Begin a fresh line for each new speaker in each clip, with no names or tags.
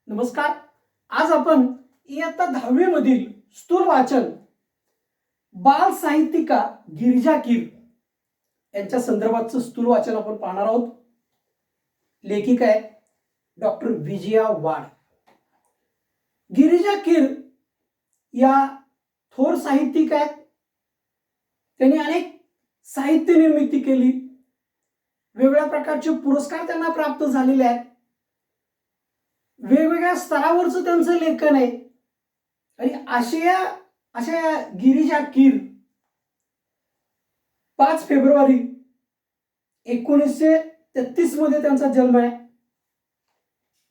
नमस्कार. आज आपण इयत्ता 10वी मधील स्थूल वाचन बाल साहित्यिका गिरिजा कीर यांच्या संदर्भातचं स्थूल वाचन आपण पाहणार आहोत. लेखिका आहे डॉक्टर विजया वाड. गिरिजा कीर या थोर साहित्यिक आहेत. त्यांनी अनेक साहित्य निर्मिती केली. वेगवेगळ्या प्रकारचे पुरस्कार त्यांना प्राप्त झालेले आहेत. वेगवेगळ्या स्तरावरचं त्यांचं लेखन आहे. आणि अशा गिरिजा कीर 5 फेब्रुवारी 1933 मध्ये त्यांचा जन्म आहे.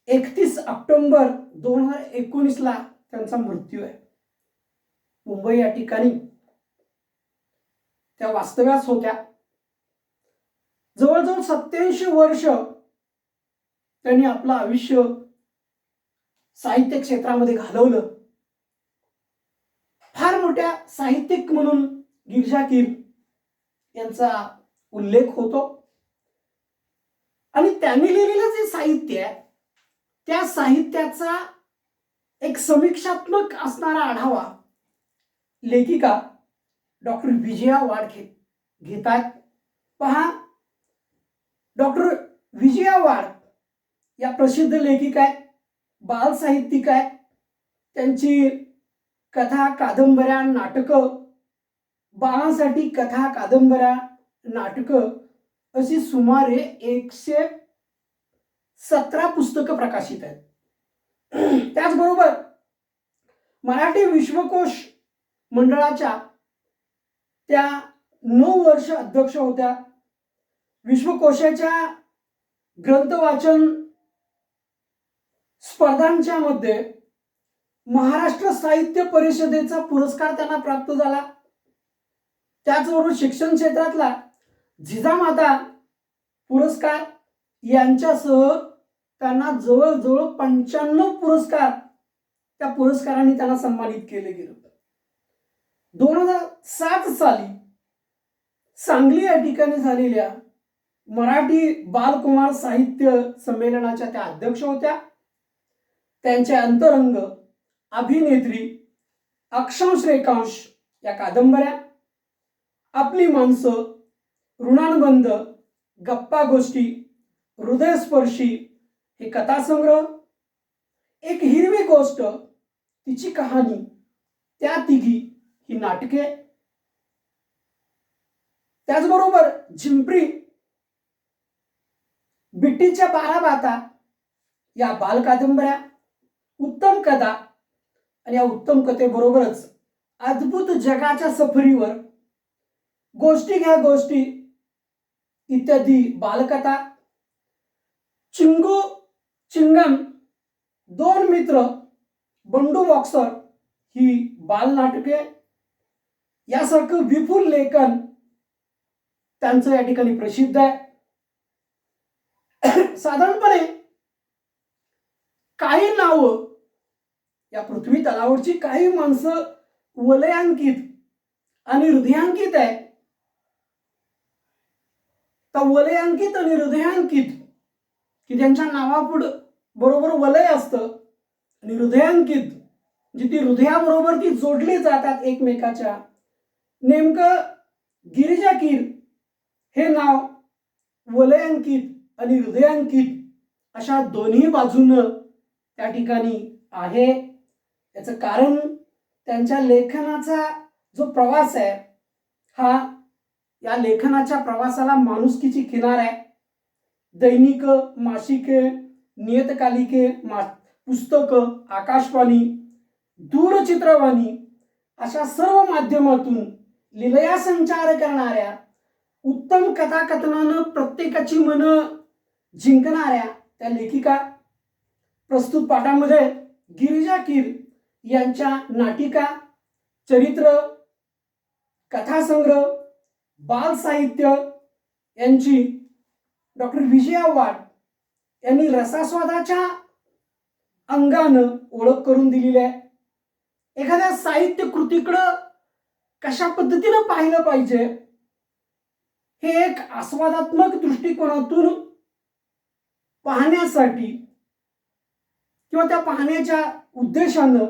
31 ऑक्टोबर 2019 ला त्यांचा मृत्यू आहे. मुंबई या ठिकाणी त्या वास्तव्यास होत्या. जवळजवळ 87 वर्ष त्यांनी आपलं आयुष्य साहित्य क्षेत्रामध्ये घालवलं. फार मोठ्या साहित्यिक म्हणून गिरिजा कीर यांचा उल्लेख होतो. आणि त्यांनी लिहिलेलं जे साहित्य आहे त्या साहित्याचा एक समीक्षात्मक असणारा आढावा लेखिका डॉक्टर विजया वाड घेतात. पहा, डॉक्टर विजया वाड या प्रसिद्ध लेखिका आहेत, बाल साहित्यिक आहेत. त्यांची कथा, कादंबऱ्या, नाटकं, बाळांसाठी कथा, कादंबऱ्या, नाटकं अशी सुमारे 117 पुस्तकं प्रकाशित आहेत. त्याचबरोबर मराठी विश्वकोश मंडळाच्या त्या 9 वर्ष अध्यक्ष होत्या. विश्वकोशाच्या ग्रंथ वाचन स्पर्धांच्या मध्ये महाराष्ट्र साहित्य परिषदेचा पुरस्कार त्यांना प्राप्त झाला. त्याचबरोबर शिक्षण क्षेत्रातला जिजामाता पुरस्कार यांच्यासह त्यांना जवळजवळ 95 पुरस्कार, त्या पुरस्कारांनी त्यांना सन्मानित केले गेले. 2007 साली सांगली या ठिकाणी झालेल्या मराठी बालकुमार साहित्य संमेलनाच्या त्या अध्यक्ष होत्या. त्यांचे अंतरंग, अभिनेत्री, अक्षांश रेखांश या कादंबऱ्या, आपली माणसं, ऋणानुबंध, गप्पा गोष्टी, हृदयस्पर्शी हे कथासंग्रह, एक हिरवी गोष्ट, तिची कहाणी, त्या तिघी ही नाटके, त्याचबरोबर झिंपरी, बिट्टीच्या 12 बाता या बाल कादंबऱ्या, उत्तम कथा आणि या उत्तम कथेबरोबरच अद्भुत जगाच्या सफरीवर, गोष्टी घ्या गोष्टी इत्यादी बालकथा, चिंगू चिंगम, 2 मित्र, बंडू बॉक्सर ही बाल नाटके यासारखं विपुल लेखन त्यांचं या ठिकाणी प्रसिद्ध आहे. साधारणपणे काही नावं, या पृथ्वी तलावरची काही माणसं वलयांकित आणि हृदयांकित आहे. तर वलयांकित आणि हृदयांकित की त्यांच्या नावापुढे बरोबर वलय असतं, आणि हृदयांकित जी ती हृदयाबरोबर ती जोडली जातात एकमेकाच्या. नेमकं गिरिजा कीर हे नाव वलयांकित आणि हृदयांकित अशा दोन्ही बाजूनं त्या ठिकाणी आहे. याचं कारण त्यांच्या लेखनाचा जो प्रवास आहे, हा या लेखनाच्या प्रवासाला माणुसकीची किनार आहे. दैनिक, मासिके, नियतकालिके, पुस्तकं, आकाशवाणी, दूरचित्रवाणी अशा सर्व माध्यमातून लीलया संचार करणाऱ्या, उत्तम कथाकथनानं प्रत्येकाची मनं जिंकणाऱ्या त्या लेखिका. प्रस्तुत पाठामध्ये गिरिजा कीर यांच्या नाटिका, चरित्र, कथासंग्रह, बाल साहित्य यांची डॉक्टर विजया वाड यांनी रसास्वादाच्या अंगानं ओळख करून दिलेली आहे. एखाद्या साहित्य कृतीकडं कशा पद्धतीनं पाहिलं पाहिजे हे एक आस्वादात्मक दृष्टिकोनातून पाहण्यासाठी किंवा त्या पाहण्याच्या उद्देशानं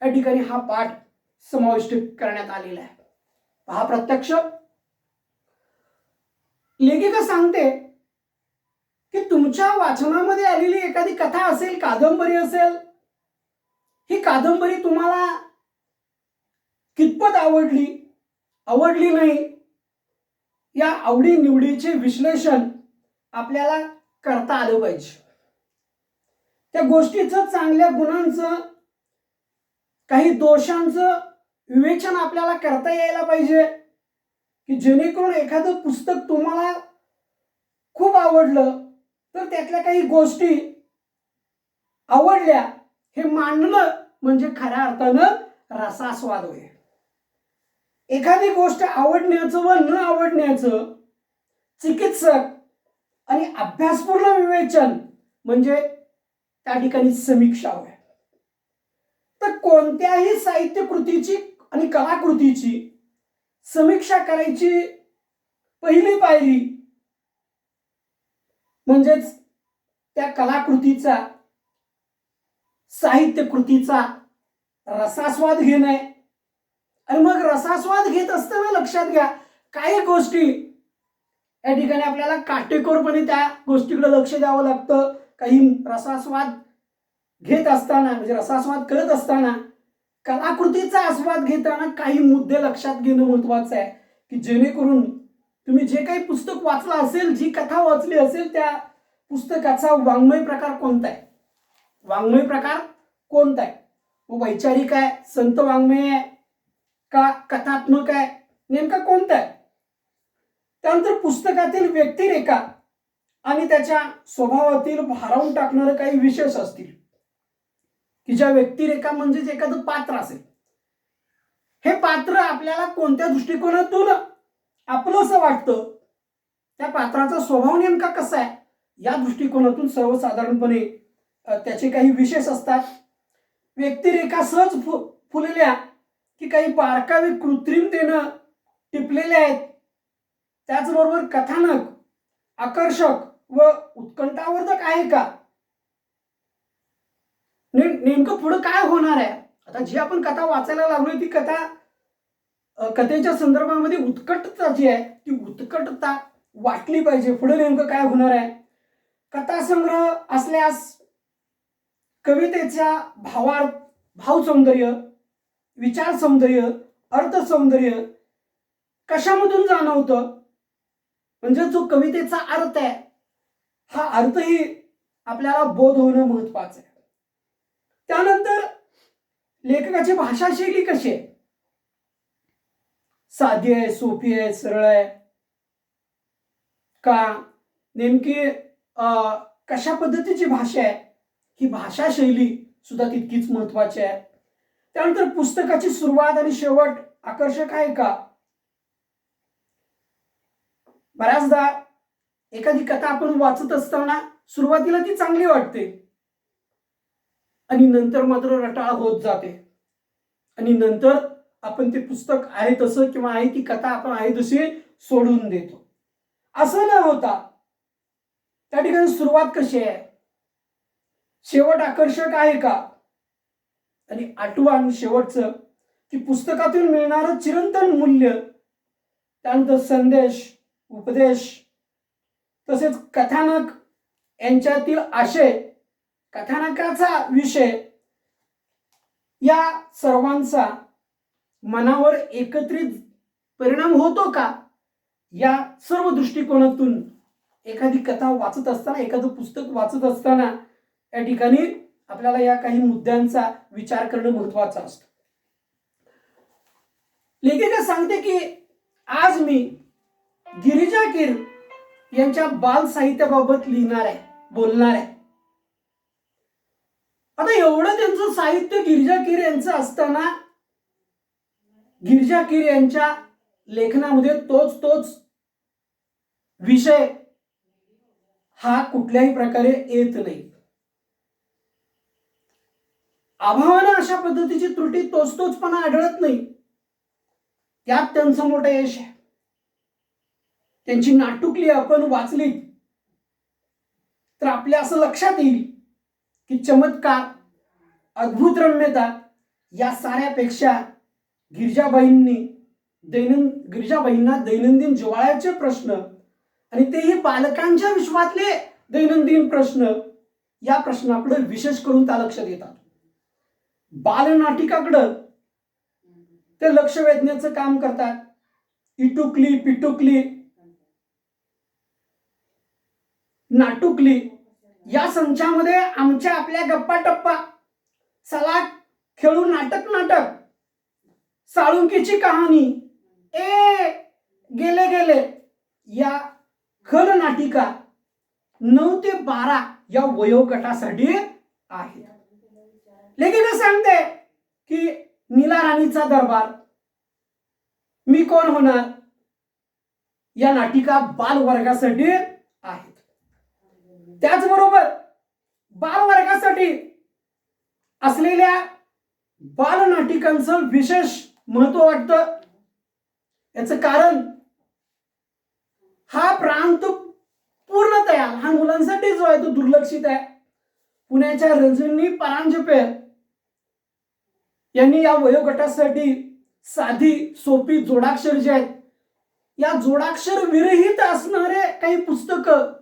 या ठिकाणी हा पाठ समाविष्ट करण्यात आलेला आहे. पहा प्रत्यक्ष लेखिका सांगते की तुमच्या वाचनामध्ये आलेली एखादी कथा असेल, कादंबरी असेल, ही कादंबरी तुम्हाला कितपत आवडली, आवडली नाही, या आवडी निवडीचे विश्लेषण आपल्याला करता आलं पाहिजे. त्या गोष्टीचं, चांगल्या गुणांचं, काही दोषांचं विवेचन आपल्याला करता यायला पाहिजे, की जेणेकरून एखादं पुस्तक तुम्हाला खूप आवडलं तर त्यातल्या काही गोष्टी आवडल्या हे मांडणं म्हणजे खऱ्या अर्थानं रसास्वाद होय. एखादी गोष्ट आवडण्याचं व न आवडण्याचं चिकित्सक आणि अभ्यासपूर्ण विवेचन म्हणजे त्या ठिकाणी समीक्षा होय. तर कोणत्याही साहित्य कृतीची आणि कलाकृतीची समीक्षा करायची पहिली पायरी म्हणजेच त्या कलाकृतीचा, साहित्य कृतीचा रसास्वाद घेणे. आणि मग रसास्वाद घेत असताना लक्षात घ्या, काही गोष्टी या ठिकाणी आपल्याला काटेकोरपणे त्या गोष्टीकडे लक्ष द्यावं लागतं. काही रसास्वाद घेत असताना म्हणजे रसास्वाद करत असताना, कलाकृतीचा आस्वाद घेताना काही मुद्दे लक्षात घेणं महत्वाचं आहे, की जेणेकरून तुम्ही जे काही पुस्तक वाचलं असेल, जी कथा वाचली असेल, त्या पुस्तकाचा वाङ्मय प्रकार कोणता आहे, वाङ्मय प्रकार कोणता आहे, वैचारिक आहे, संत वाङ्मय आहे का कथात्मक आहे, नेमका कोणता आहे. त्यानंतर पुस्तकातील व्यक्तिरेखा आणि त्याच्या स्वभावातील भारावून टाकणारे काही विशेष असतील, की ज्या व्यक्तिरेखा म्हणजेच एखादं पात्र असेल, हे पात्र आपल्याला कोणत्या दृष्टिकोनातून आपलंसं वाटतं, त्या पात्राचा स्वभाव नेमका कसा आहे, या दृष्टिकोनातून सर्वसाधारणपणे त्याचे काही विशेष असतात. व्यक्तिरेखा सहज फुललेल्या की काही बारकावे कृत्रिमतेनं टिपलेले आहेत. त्याचबरोबर कथानक आकर्षक व उत्कंठावर्धक आहे का, नेमकं पुढे काय होणार आहे. आता जी आपण कथा वाचायला लागलोय ती कथेच्या संदर्भामध्ये उत्कटता जी आहे ती उत्कटता वाटली पाहिजे. पुढे नेमकं काय होणार आहे. कथासंग्रह असल्यास कवितेच्या भाव सौंदर्य, विचार सौंदर्य, अर्थ सौंदर्य कशामधून जाणवतं, म्हणजे जो कवितेचा अर्थ आहे हा अर्थही आपल्याला बोध होणं महत्वाचं आहे. त्यानंतर लेखकाची भाषाशैली कशी आहे, साधी आहे, सोपी आहे, सरळ आहे का, नेमकी कशा पद्धतीची भाषा आहे, ही भाषाशैली सुद्धा तितकीच महत्वाची आहे. त्यानंतर पुस्तकाची सुरुवात आणि शेवट आकर्षक आहे का. बऱ्याचदा एखादी कथा आपण वाचत असताना सुरुवातीला ती चांगली वाटते आणि नंतर मात्र रटाळ होत जाते आणि नंतर आपण ते पुस्तक आहे तसं किंवा आहे ती कथा आपण आहे तशी सोडून देतो. असं न होता त्या ठिकाणी सुरुवात कशी आहे, शेवट आकर्षक आहे का, आणि आठवण शेवटचं की पुस्तकातून मिळणारं चिरंतन मूल्य, त्यानंतर संदेश, उपदेश, तसेच कथानक यांच्यातील आशय, कथानकाचा विषय, या सर्वांचा मनावर एकत्रित परिणाम होतो का, या सर्व दृष्टिकोनातून एखादी कथा वाचत असताना, एखादं पुस्तक वाचत असताना या ठिकाणी आपल्याला या काही मुद्द्यांचा विचार करणं महत्वाचं असतं. लेखिका सांगते की आज मी गिरिजा कीर यांच्या बाल साहित्याबाबत लिहिणार आहे, बोलणार आहे. आता एवढं त्यांचं साहित्य गिरिजा कीर यांचं असताना गिरिजा कीर यांच्या लेखनामध्ये तोच विषय हा कुठल्याही प्रकारे येत नाही. अभावानं अशा पद्धतीची त्रुटी तोचपणा आढळत नाही. त्यात त्यांचं मोठं यश आहे. त्यांची नाटुकली आपण वाचली तर आपल्या असं लक्षात येईल की चमत्कार, अद्भुत रम्यता या साऱ्यापेक्षा गिरिजाबाईंना दैनंदिन जिव्हाळ्याचे प्रश्न आणि तेही बालकांच्या विश्वातले दैनंदिन प्रश्न, या प्रश्नाकडे विशेष करून त्या लक्ष देतात. बालनाटिकाकडं ते लक्ष वेधण्याचं काम करतात. इटुकली, पिटुकली, नाटुकली या संचामध्ये आमच्या आपल्या गप्पा टप्पा, चला खेळू नाटक, साळुंकीची कहाणी, गेले गेले या खल नाटिका 9 ते 12 या वयोगटासाठी आहेत. लेखिका सांगते की नीला राणीचा दरबार, मी कोण होणार या नाटिका बालवर्गासाठी आहेत. त्याचबरोबर बालवर्गासाठी असलेल्या बालनाटिकांचं विशेष महत्व वाटतं. याचं कारण हा प्रांत पूर्णतया लहान मुलांसाठी जो आहे तो दुर्लक्षित आहे. पुण्याच्या रजनी परांजपे यांनी या वयोगटासाठी साधी सोपी जोडाक्षर जे आहेत, या जोडाक्षर विरहित असणारे काही पुस्तकं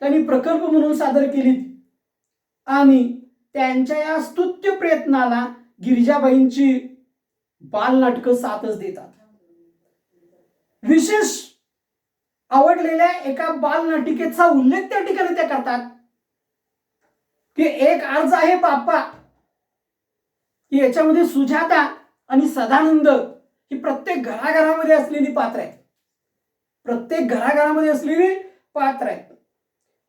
त्यांनी प्रकल्प म्हणून सादर केलीत आणि त्यांच्या या स्तुत्य प्रयत्नाला गिरिजाबाईंची बालनाटकं साथच देतात. विशेष आवडलेल्या एका बालनाटिकेचा उल्लेख त्या ठिकाणी ते करतात की एक अर्ज आहे बाप्पा, की याच्यामध्ये सुजाता आणि सदानंद ही प्रत्येक घराघरामध्ये असलेली पात्र आहेत. प्रत्येक घराघरामध्ये असलेली पात्र आहेत.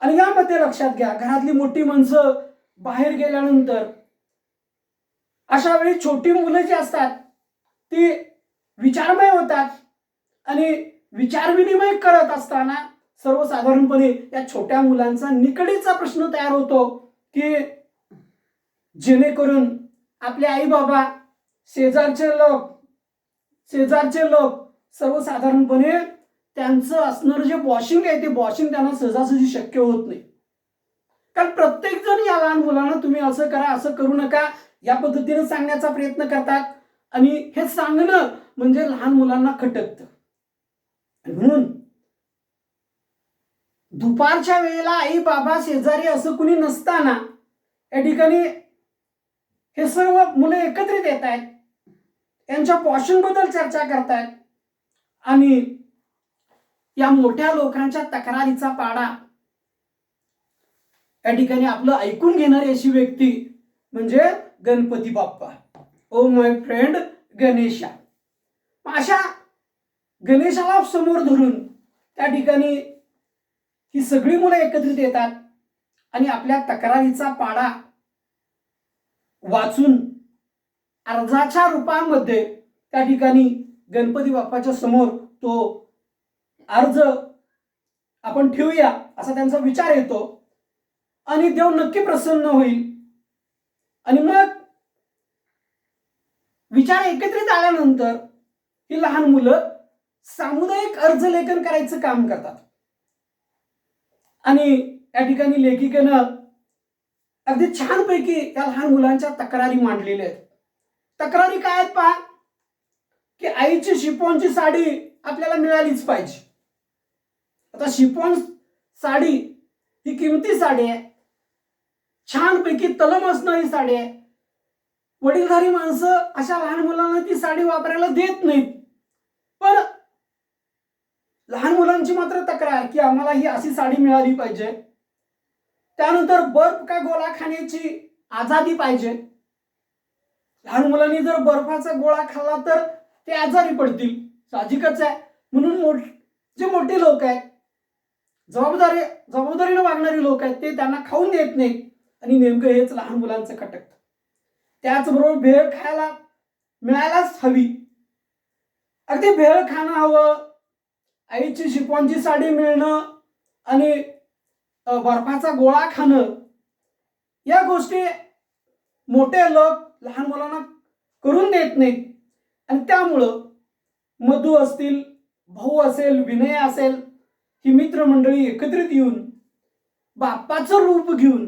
आणि यामध्ये लक्षात घ्या, घरातली मोठी माणसं बाहेर गेल्यानंतर अशा वेळी छोटी मुलं जी असतात ती विचारमय होतात आणि विचारविनिमय करत असताना सर्वसाधारणपणे या छोट्या मुलांचा निकडीचा प्रश्न तयार होतो की जेणेकरून आपले आई बाबा, शेजारचे लोक सर्वसाधारणपणे त्यांचं असणारं जे वॉशिंग आहे ते वॉशिंग त्यांना सहजासहजी शक्य होत नाही. कारण प्रत्येक जण या लहान मुलांना तुम्ही असं करा, असं करू नका या पद्धतीने सांगण्याचा प्रयत्न करतात आणि हे सांगणं म्हणजे लहान मुलांना खटकतं. म्हणून दुपारच्या वेळेला आई बाबा शेजारी असं कुणी नसताना या ठिकाणी हे सर्व मुलं एकत्रित येत आहेत, यांच्या वॉशिंग बद्दल चर्चा करतायत आणि या मोठ्या लोकांच्या तक्रारीचा पाडा या ठिकाणी आपलं ऐकून घेणारी अशी व्यक्ती म्हणजे Ganpati Bappa. Oh my friend Ganesha. अशा गणेशाला समोर धरून त्या ठिकाणी ही सगळी मुलं एकत्रित येतात आणि आपल्या तक्रारीचा पाडा वाचून अर्जाच्या रूपामध्ये त्या ठिकाणी गणपती बाप्पाच्या समोर तो अर्ज आपण ठेवूया असा त्यांचा विचार येतो आणि देव नक्की प्रसन्न होईल. आणि मग विचार एकत्रित आल्यानंतर ही लहान मुलं सामुदायिक अर्ज लेखन करायचं काम करतात आणि या ठिकाणी लेखिकेनं अगदी छानपैकी या लहान मुलांच्या तक्रारी मांडलेल्या आहेत. तक्रारी काय आहेत पहा, की आईची शिफॉनची साडी आपल्याला मिळालीच पाहिजे. आता शिफॉन साडी ही किमती साडी आहे, छानपैकी तलम असणारी साडी आहे. वडीलधारी माणसं अशा लहान मुलांना ती साडी वापरायला देत नाहीत. पण लहान मुलांची मात्र तक्रार की आम्हाला ही अशी साडी मिळाली पाहिजे. त्यानंतर बर्फ का गोळा खाण्याची आजादी पाहिजे. लहान मुलांनी जर बर्फाचा गोळा खाल्ला तर ते आजारी पडतील, साहजिकच आहे. म्हणून जे मोठे लोक आहेत, जबाबदारीने वागणारी लोक आहेत, ते त्यांना खाऊन देत नाहीत आणि नेमकं हेच लहान मुलांचं खटकतं. त्याचबरोबर भेळ खायला मिळायलाच हवी. अगदी भेळ खाणं हवं, आईची शिफॉनची साडी मिळणं आणि बर्फाचा गोळा खाणं, या गोष्टी मोठे लोक लहान मुलांना करून देत नाहीत. आणि त्यामुळं मधू असतील, भाऊ असेल, विनय असेल, ही मित्रमंडळी एकत्रित येऊन बाप्पाचं रूप घेऊन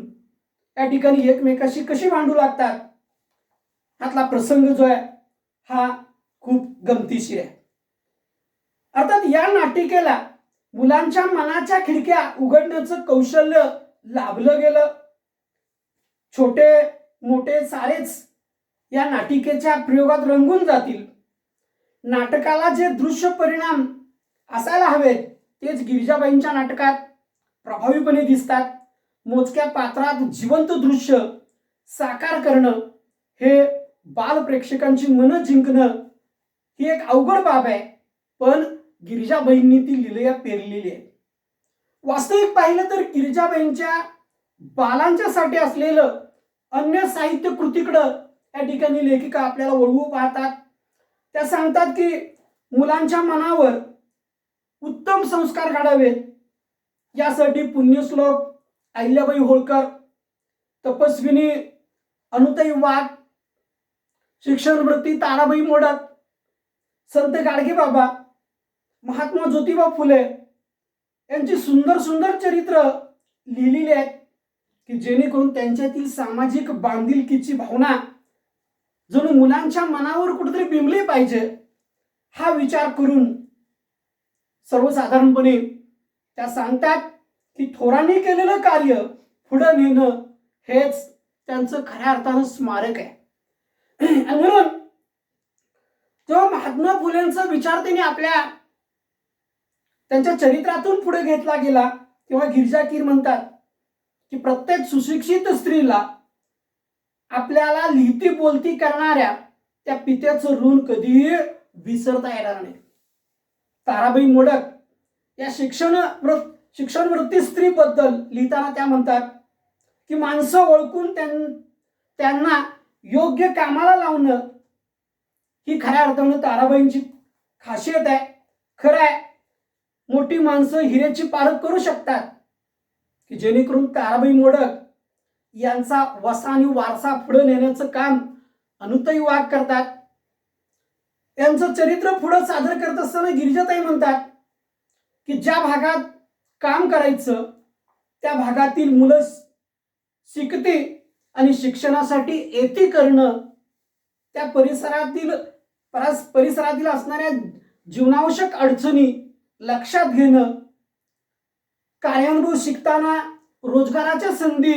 या ठिकाणी एकमेकाशी कशी भांडू लागतात, ह्यातला प्रसंग जो आहे हा खूप गमतीशीर आहे. अर्थात या नाटिकेला मुलांच्या मनाच्या खिडक्या उघडण्याचं कौशल्य लाभलं गेलं. छोटे मोठे सारेच या नाटिकेच्या प्रयोगात रंगून जातील. नाटकाला जे दृश्य परिणाम असायला हवेत तेच गिरिजाबाईंच्या नाटकात प्रभावीपणे दिसतात. मोजक्या पात्रात जिवंत दृश्य साकार करणं हे बाल प्रेक्षकांची मनं जिंकणं ही एक अवघड बाब आहे, पण गिरिजाबाईंनी ती लीलया पेरलेली आहे. वास्तविक पाहिलं तर गिरिजाबाईंच्या बालांच्यासाठी असलेलं अन्य साहित्य कृतीकडं या ठिकाणी लेखिका आपल्याला वळवू पाहतात. त्या सांगतात की मुलांच्या मनावर उत्तम संस्कार घडावेत यासाठी पुण्यश्लोक अहिल्याबाई होळकर, तपस्विनी अनुताई वाघ, शिक्षणवृत्ती ताराबाई मोडक, संत गाडगेबाबा, महात्मा ज्योतिबा फुले यांची सुंदर सुंदर चरित्र लिहिलेली आहेत की जेणेकरून त्यांच्यातील सामाजिक बांधिलकीची भावना जणू मुलांच्या मनावर कुठेतरी बिंबली पाहिजे हा विचार करून सर्वसाधारणपणे त्या सांगतात की थोरांनी केलेलं कार्य पुढे नेणं हेच त्यांचं खऱ्या अर्थानं स्मारक आहे. आणि म्हणून जेव्हा महात्मा फुलेंचा विचार त्यांनी त्यांच्या चरित्रातून पुढे घेतला गेला तेव्हा गिरिजा कीर म्हणतात की प्रत्येक सुशिक्षित स्त्रीला आपल्याला लिहिती बोलती करणाऱ्या त्या पित्याचं ऋण कधीही विसरता येणार नाही. ताराबाई मोडक या शिक्षणवृत्ती स्त्रीबद्दल लिहिताना त्या म्हणतात की माणसं ओळखून त्यांना योग्य कामाला लावणं ही खऱ्या अर्थानं ताराबाईंची खासियत आहे. खरं आहे, मोठी माणसं हिऱ्याची पारख करू शकतात की जेणेकरून ताराबाई मोडक यांचा वसा आणि वारसा पुढे नेण्याचं काम अनुताई वाघ करतात. यांचं चरित्र पुढे सादर करत असताना गिरिजाताई म्हणतात की ज्या भागात काम करायचं त्या भागातील मुलं शिकते आणि शिक्षणासाठी येती करणं, त्या परिसरातील असणाऱ्या जीवनावश्यक अडचणी लक्षात घेणं, कार्यानुभव शिकताना रोजगाराच्या संधी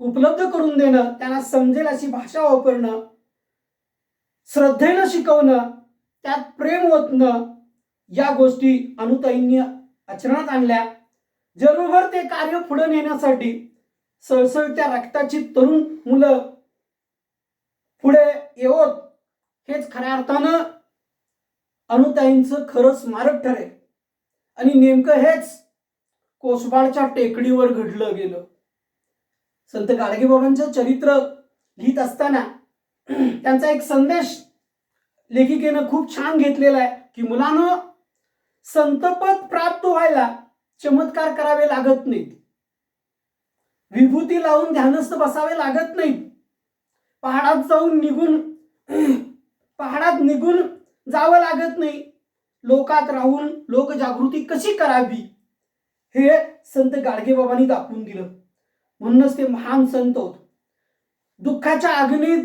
उपलब्ध करून देणं, त्यांना समजेल अशी भाषा वापरणं, श्रद्धेनं शिकवणं, त्यात प्रेम ओतणं, या गोष्टी अनुताईंनी आचरणात आणल्या. जन्मभर ते कार्य पुढे नेण्यासाठी सळसळत्या रक्ताची तरुण मुलं पुढे येवत हेच खऱ्या अर्थानं अनुताईंचं खरं स्मारक ठरेल. आणि नेमकं हेच कोसबाडच्या टेकडीवर घडलं गेलं. संत गाडगेबाबांचं चरित्र लिहित असताना त्यांचा एक संदेश लेखिकेनं खूप छान घेतलेला आहे की मुलांनो, संतपद प्राप्त व्हायला चमत्कार करावे लागत नाहीत, विभूती लावून ध्यानस्थ बसावे लागत नाहीत, पहाडात निघून जावं लागत नाही, लोकात राहून लोकजागृती कशी करावी हे संत गाडगेबाबांनी दाखवून दिलं. म्हणूनच ते महान संत होत. दुःखाच्या अग्नीत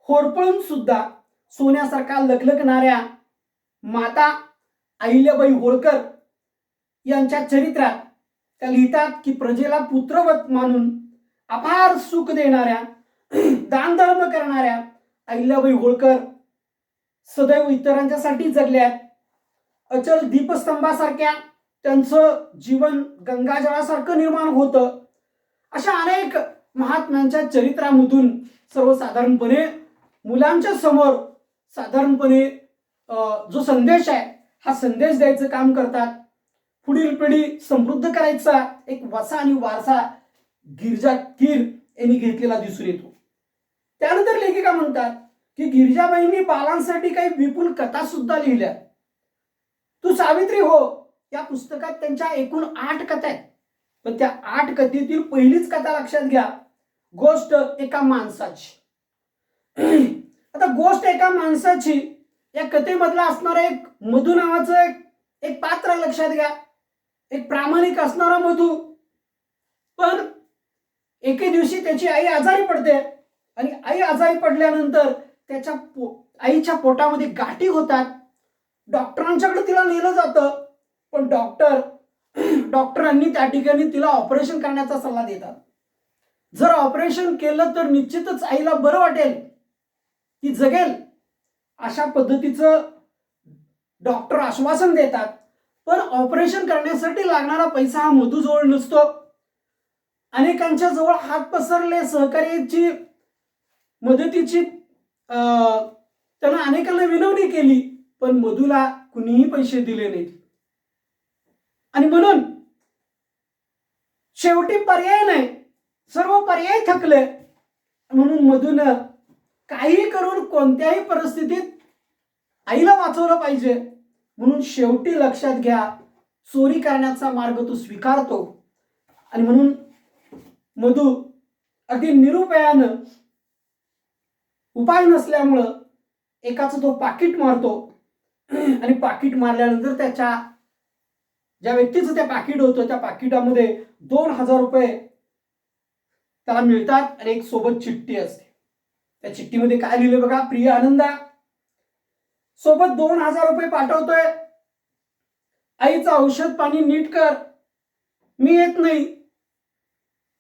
होरपळून सुद्धा सोन्यासारखा लखलखणाऱ्या माता अहिल्याबाई होळकर यांच्या चरित्रात त्या लिहितात की प्रजेला पुत्रवत मानून अपार सुख देणाऱ्या, दानधर्म करणाऱ्या अहिल्याबाई होळकर सदैव इतरांच्यासाठी जगल्यात. अचल दीपस्तंभासारख्या त्यांचं जीवन गंगाजळासारखं निर्माण होतं. अशा अनेक महात्म्यांच्या चरित्रामधून सर्वसाधारणपणे मुलांच्या समोर साधारणपणे जो संदेश आहे हा संदेश द्यायचं काम करतात. पुढील पिढी समृद्ध करायचा एक वसा आणि वारसा गिरिजा कीर यांनी घेतलेला दिसून येतो. त्यानंतर लेखिका म्हणतात की गिरिजाबाईंनी बालांसाठी काही विपुल कथा सुद्धा लिहिल्या. तू सावित्री हो या पुस्तकात त्यांच्या एकूण 8 कथा आहेत. पण त्या 8 कथेतील पहिलीच कथा लक्षात घ्या, गोष्ट एका माणसाची. आता गोष्ट एका माणसाची या कथेमधला असणारा एक मधू नावाचं एक पात्र लक्षात घ्या. एक प्रामाणिक असणारा मधू, पण एके दिवशी त्याची आई आजारी पडते आणि आई आजारी पडल्यानंतर त्याच्या आईच्या पोटामध्ये गाठी होतात. डॉक्टरांच्याकडे तिला नेलं जातं, पण डॉक्टरांनी त्या ठिकाणी तिला ऑपरेशन करण्याचा सल्ला देतात. जर ऑपरेशन केलं तर निश्चितच आईला बरं वाटेल, ती जगेल, अशा पद्धतीचं डॉक्टर आश्वासन देतात. पण ऑपरेशन करण्यासाठी लागणारा पैसा हा मधूजवळ नसतो. अनेकांच्या जवळ हात पसरले, सहकार्याची मदतीची त्यानं अनेकांना विनवणी केली, पण मधूला कुणीही पैसे दिले नाहीत. आणि म्हणून शेवटी पर्याय नाही, सर्व पर्याय थकले. म्हणून मधून काही करून कोणत्याही परिस्थितीत आईला वाचवलं पाहिजे. म्हणून शेवटी लक्षात घ्या, चोरी करण्याचा मार्ग तो स्वीकारतो. आणि म्हणून मधू अगदी निरुपायानं, उपाय नसल्यामुळं एकाचं तो पाकिट मारतो. आणि पाकिट मारल्यानंतर त्याच्या ज्या व्यक्तीचं ते पाकिट होतं त्या पाकिटामध्ये 2,000 रुपये त्याला मिळतात आणि एक सोबत चिठ्ठी असते. त्या चिठ्ठीमध्ये काय लिहिले बघा, प्रिय आनंदा, सोबत 2,000 रुपये पाठवतोय. आईचं औषध पाणी नीट कर, मी येत नाही.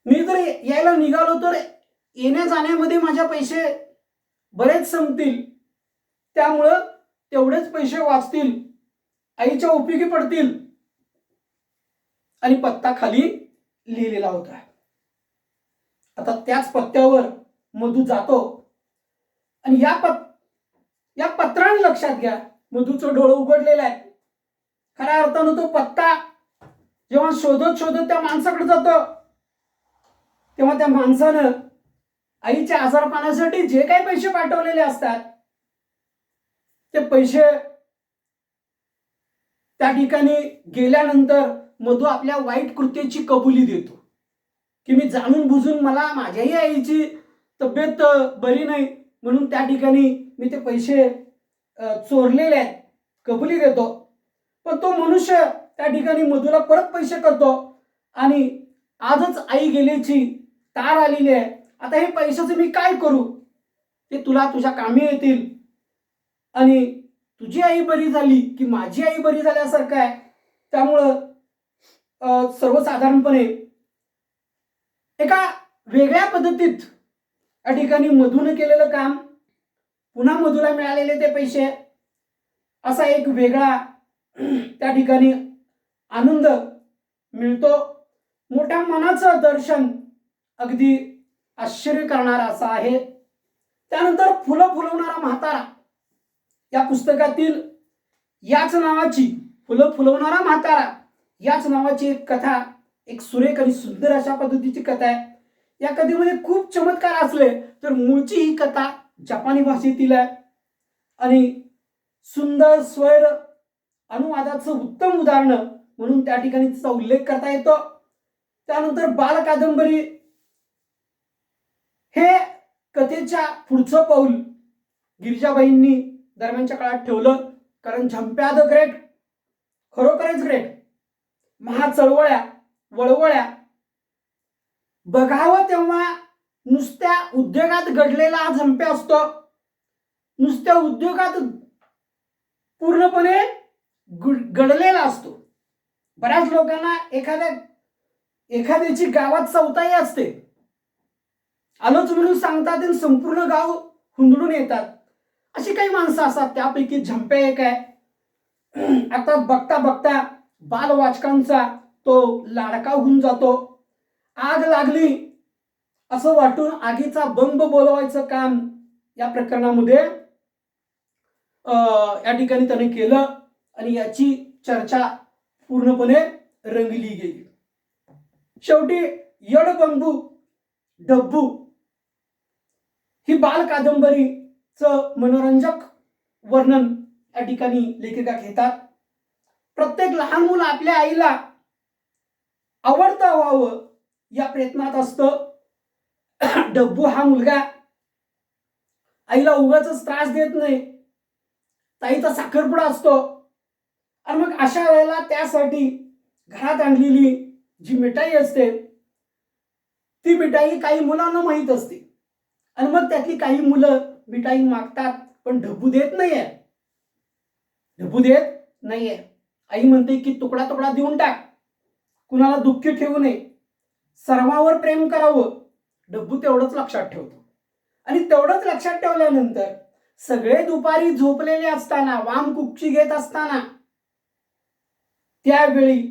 मी जर यायला निघालो तर येण्या जाण्यामध्ये माझ्या पैसे बरेच संपतील, त्यामुळं तेवढेच पैसे वाचतील, आईच्या उपयोगी पडतील. आणि पत्ता खाली लिहिलेला होता. आता त्याच पत्त्यावर मधू जातो आणि या पत्राने लक्षात घ्या, मधूचं डोळं उघडलेलं आहे. खऱ्या अर्थानं तो पत्ता जेव्हा शोधत शोधत त्या माणसाकडे जातो, तेव्हा त्या माणसानं आईच्या आजारपणासाठी जे काही पैसे पाठवलेले असतात ते पैसे त्या ठिकाणी गेल्यानंतर मधू आपल्या वाईट कृत्याची कबुली देतो की मी जाणून बुजून, मला माझ्याही आईची तब्येत बरी नाही म्हणून त्या ठिकाणी मी ते पैसे चोरलेले आहेत, कबुली देतो. पण तो मनुष्य त्या ठिकाणी मधूला परत पैसे करतो आणि आजच आई गेल्याची तार आलेली आहे, आता हे पैशाचं मी काय करू, ते तुला तुझ्या कामी येतील आणि तुझी आई बरी झाली की माझी आई बरी झाल्यासारखं आहे. त्यामुळं सर्वसाधारणपणे एका वेगळ्या पद्धतीत या ठिकाणी मधून केलेलं काम, पुन्हा मधूला मिळालेले ते पैसे, असा एक वेगळा त्या ठिकाणी आनंद मिळतो. मोठ्या मनाचं दर्शन अगदी आश्चर्य करणारा असं आहे. त्यानंतर फुलं फुलवणारा म्हातारा या पुस्तकातील याच नावाची, फुलं फुलवणारा म्हातारा याच नावाची एक कथा, एक सुरेख आणि सुंदर अशा पद्धतीची कथा आहे. या कथेमध्ये खूप चमत्कार असले तर मूळची ही कथा जपानी भाषेतील आहे आणि सुंदर स्वर अनुवादाचं उत्तम उदाहरण म्हणून त्या ठिकाणी तिचा उल्लेख करता येतो. त्यानंतर बाल कादंबरी हे कथेच्या पुढचं पाऊल गिरिजाबाईंनी दरम्यानच्या काळात ठेवलं, कारण झंप्या द ग्रेट, खरोखरच ग्रेट, महाचळवळ्या वळवळ्या बघावं तेव्हा नुसत्या उद्योगात घडलेला हा झंप्या असतो. नुसत्या उद्योगात पूर्णपणे घडलेला असतो. बऱ्याच लोकांना एखाद्याची गावात चौथाई असते, आलोच म्हणून सांगतात आणि संपूर्ण गाव हुंदडून येतात. अशी काही माणसं असतात, त्यापैकी झंप्या एक आहे. आता बघता बघता बालवाचकांचा तो लाडका होऊन जातो. आग लागली असं वाटून आगीचा बंब बोलवायचं काम या प्रकरणामध्ये या ठिकाणी त्याने केलं आणि याची चर्चा पूर्णपणे रंगली गेली. शेवटी यडबंबू डब्बू ही बाल कादंबरीचं मनोरंजक वर्णन या ठिकाणी लेखिका घेतात. प्रत्येक लहान मुलं आपल्या आईला आवडतं व्हावं या प्रयत्नात असतं. डब्बू हा मुलगा आईला उगाच त्रास देत नाही, ताईचा साखरपुडा असतो आणि मग अशा वेळेला त्यासाठी घरात आणलेली जी मिठाई असते ती मिठाई काही मुलांना माहीत असते आणि मग त्यातली काही मुलं मिठाई मागतात पण ढबू देत नाहीये. ढबू देत नाहीये. आई म्हणते की तुकडा तुकडा देऊन टाक, कुणाला दुःखी ठेवू नये, सर्वांवर प्रेम करावं. ढबू तेवढंच लक्षात ठेवतो आणि तेवढंच लक्षात ठेवल्यानंतर सगळे दुपारी झोपलेले असताना, वामकुक्षी घेत असताना, त्यावेळी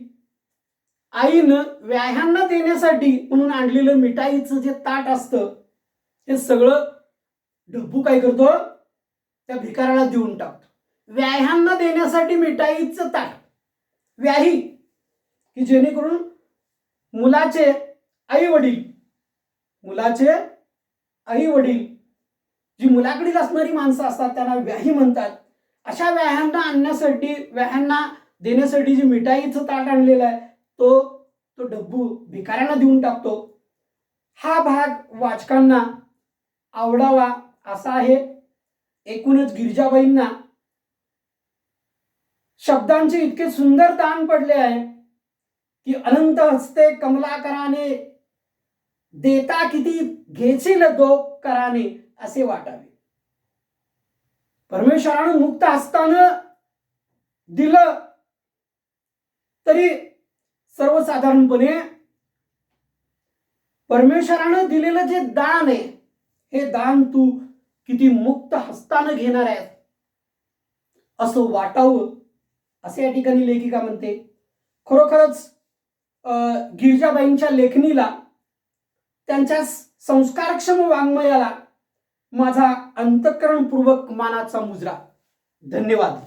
आईनं व्याह्यांना देण्यासाठी म्हणून आणलेलं मिठाईचं जे ताट असतं हे सगळं ढबू काय करतो, त्या भिकाऱ्याला देऊन टाकतो. व्याह्यांना देण्यासाठी मिठाईचं ताट, व्याही की जेणेकरून मुलाचे आई वडील जी मुलाकडील असणारी माणसं असतात त्यांना व्याही म्हणतात. अशा व्याह्यांना आणण्यासाठी, व्याह्यांना देण्यासाठी जे मिठाईचं ताट आणलेलं आहे तो ढब्बू भिकाऱ्यांना देऊन टाकतो. हा भाग वाचकांना आवडावा असा आहे. एकूणच गिरिजाबाईंना शब्दांचे इतके सुंदर ताण पडले आहे की अनंत हस्ते कमलाकराने, देता किती घेशील दो कराने असे वाटावे. परमेश्वरानं मुक्त हस्तानं दिलं तरी सर्वसाधारणपणे परमेश्वरानं दिलेलं जे दान आहे हे दान तू किती मुक्त हस्तानं घेणार आहे असं वाटावं असे या ठिकाणी लेखिका म्हणते. खरोखरच गिरिजाबाईंच्या लेखणीला, त्यांच्या संस्कारक्षम वाङ्मयाला माझा अंतःकरणपूर्वक मानाचा मुजरा. धन्यवाद.